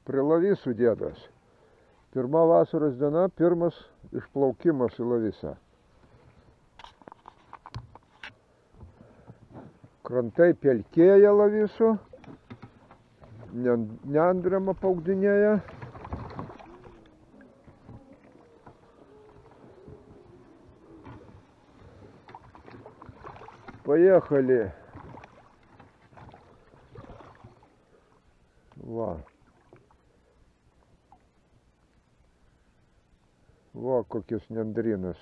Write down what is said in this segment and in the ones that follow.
Prie Lavysų dėdas. Pirma vasaros diena, pirmas išplaukimas į Lavysą. Krantai pelkėja Lavysų, neandrema paugdinėja. Поехали. Va. Va, kokius nendrynus.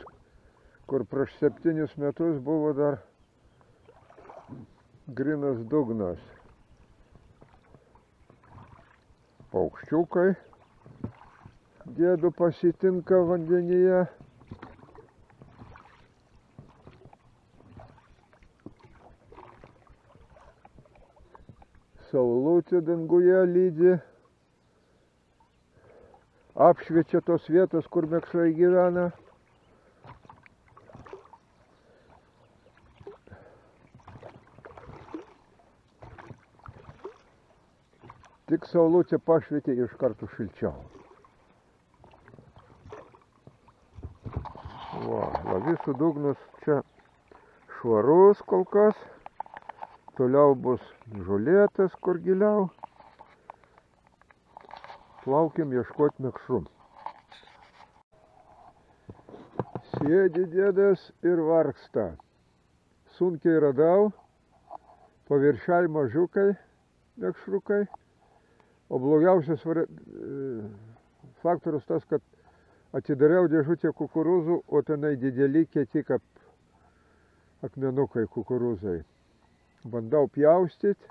Kur prieš 7 metus buvo dar grynas dugnas. Paukščiukai dėdų pasitinka vandenyje. Saulutė danguje lydi, apšviečia tos vietos, kur mekšrai gyvena. Tik saulutė pašvietė iš karto šilčiau. Lavysų dugnas čia švarus kol kas. Toliau bus žolėtas, kur giliau. Plaukiam ieškoti mekšrų. Sėdi dėdas ir vargsta. Sunkiai radau. Paviršiai mažiukai, mekšrukai. O blogiausias faktorius tas, kad atidariau dėžutę kukurūzų, o tenai dideli kieti kaip akmenukai kukurūzai. Bandau pjaustyti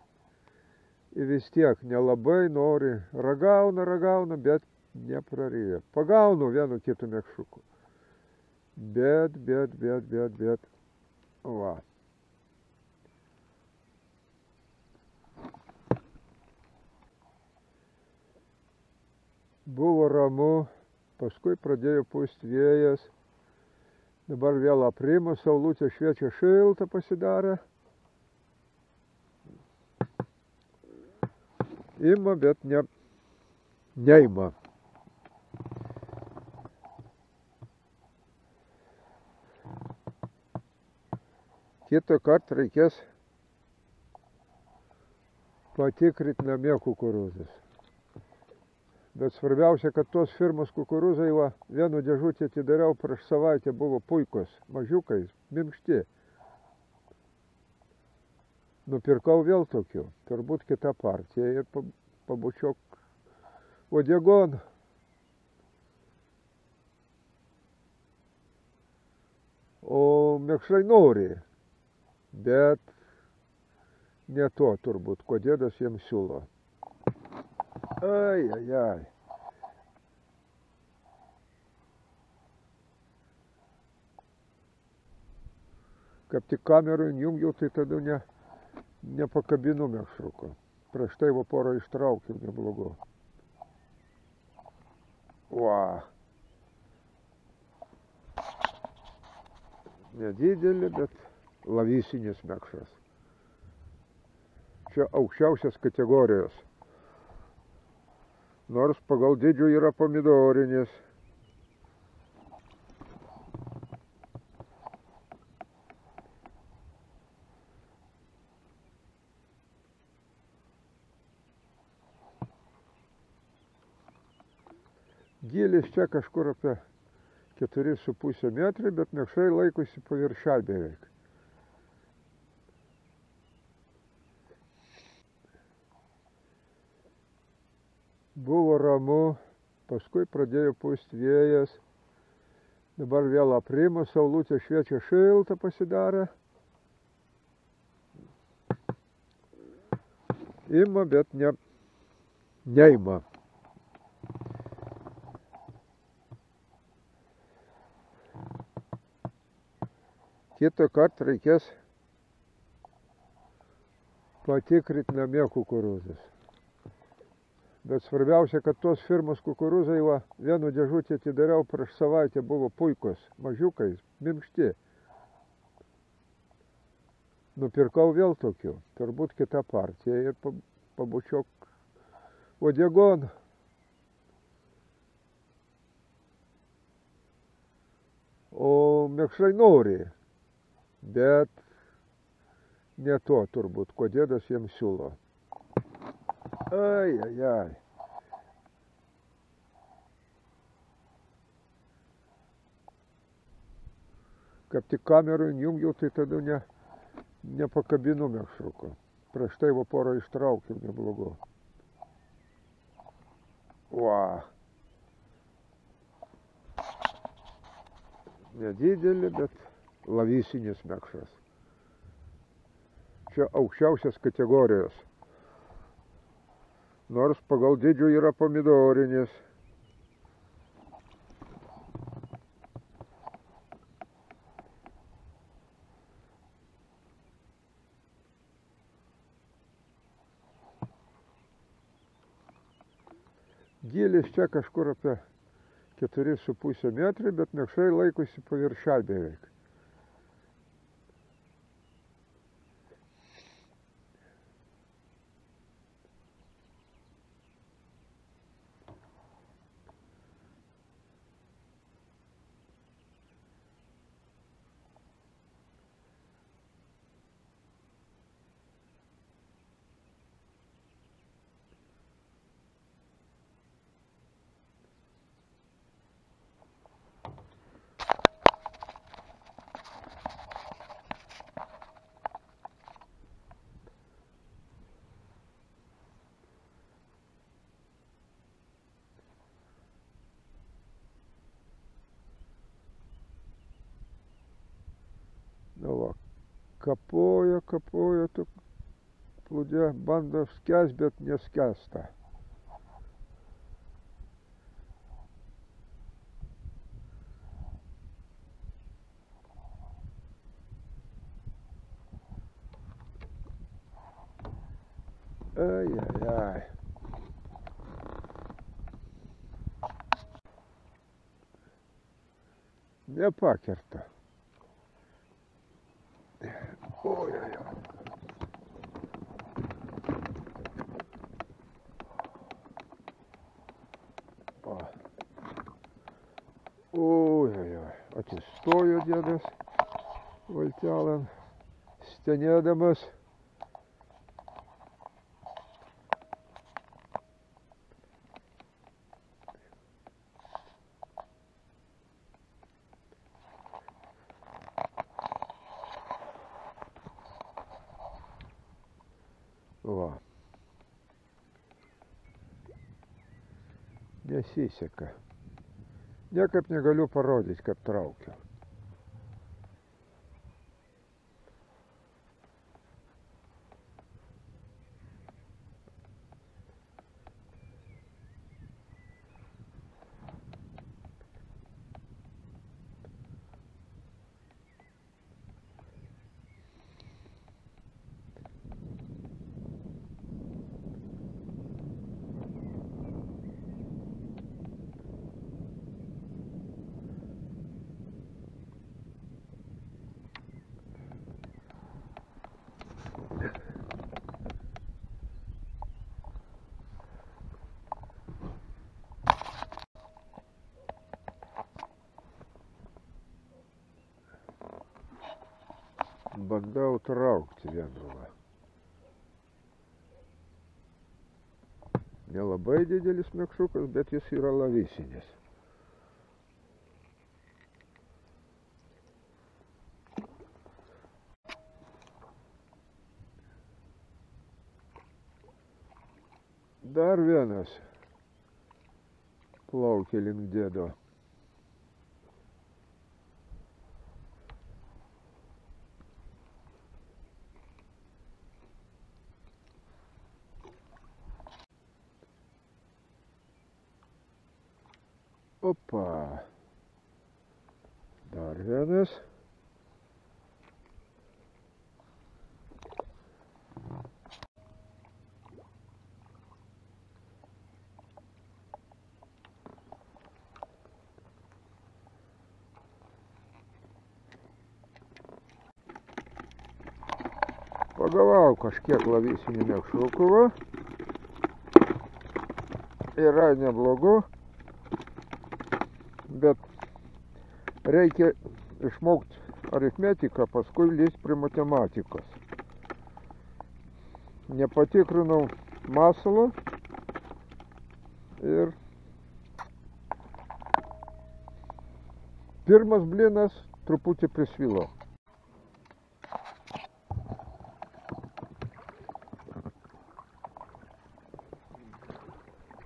ir vis tiek nelabai nori. Ragauna, bet nepraryja. Pagaunu vienu kitu mekšruku. Bet. Va. Buvo ramu, paskui pradėjo pūsti vėjas. Dabar vėl aprimo, saulutė šviečia, šilta pasidarė. Ima, bet neima. Kitą kartą reikės patikrinti namie kukurūzus. Bet svarbiausia, kad tos firmos kukurūzai, vienu dėžutį atidariau prieš savaitę, buvo puikos, mažiukai, minkšti. Nupirkau vėl tokių, turbūt kita partija ir pabučiok uodegon. O mekšrai nori, bet ne to turbūt, ko dėdas jiems siūlo. Ai. Kaip tik kamerą jungiau, tai tada nepakabinu mekšruko. Prieš tai porą ištraukiau neblogo. Va. Nedidelė, bet lavysinis mekšras. Čia aukščiausios kategorijos. Nors pagal dydžių yra pomidorinis. Gylis čia kažkur apie 4,5 metrai, bet mekšrai laikosi paviršiai beveik. Buvo ramu, paskui pradėjo pūsti vėjas. Dabar vėl aprimo, saulutė šviečia, šilta pasidarė. Ima, bet neima. Kitą kartą reikės patikrinti namie kukurūzus. Bet svarbiausia, kad tos firmos kukurūzai, vienu dėžutį atidariau prieš savaitę, buvo puikos, mažiukai, minkšti. Nupirkau vėl tokių, turbūt kita partija ir pabučiok uodegon. O mekšrai nori, bet ne to turbūt, ko dėdas jiems siūlo. Ai, ai, ai. Kaip tik kamerą jungiau, tai tada nepakabinu mekšruko. Prieš tai va porą ištraukiau neblogo. Va. Nedidelį, bet lavysinis mekšras. Čia aukščiausias kategorijos. Nors pagal dydžių yra pomidorinis. Gylis čia kažkur apie 4,5 metrai, bet mekšrai laikosi paviršiai beveik. Nu va, kapoja, tu plūdė, bando skęst, bet neskęsta. Ai, ai, ai. Nepakerta. Oi, oi, oi. Oi, oi, oi. Atsistojo dėdas valtelėn, stenėdamas. Va. Nesiseka. Niekaip negaliu parodyti, kaip traukiu. Bandau traukti vienu. Nelabai didelis mekšrukas, bet jis yra lavysinis. Dar vienas plaukia link dėdo. Opa. Dar vienas. Pagavau kažkiek lavysinį mekšrukų. Yra neblogų, bet reikia išmokti aritmetiką, paskui lįsti prie matematikos. Nepatikrinau masalo ir pirmas blinas truputį prisvilo.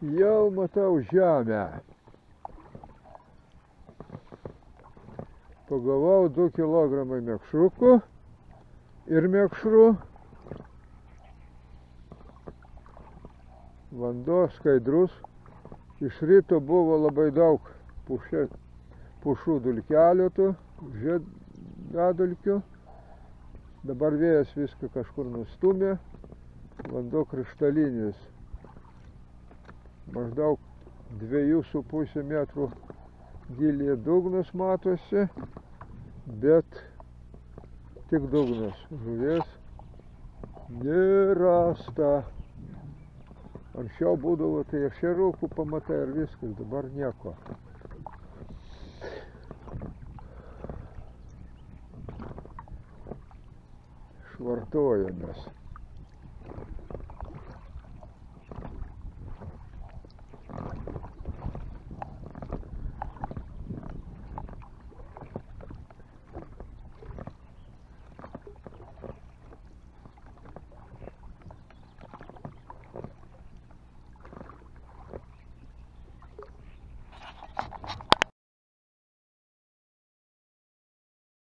Jau matau žemę. Pagavau 2 kilogramai mekšrukų ir mekšrų. Vanduo skaidrus. Iš ryto buvo labai daug pušų dulkelių, žiedadulkių. Dabar vėjas viską kažkur nustumė. Vanduo krištalinis. Maždaug 2,5 metrų gylyje dugnas matosi, bet tik dugnas. Žuvies nerasta. Anksčiau būdavo, tai ešeriukų pamatai ir viskas, dabar nieko. Švartuojamės.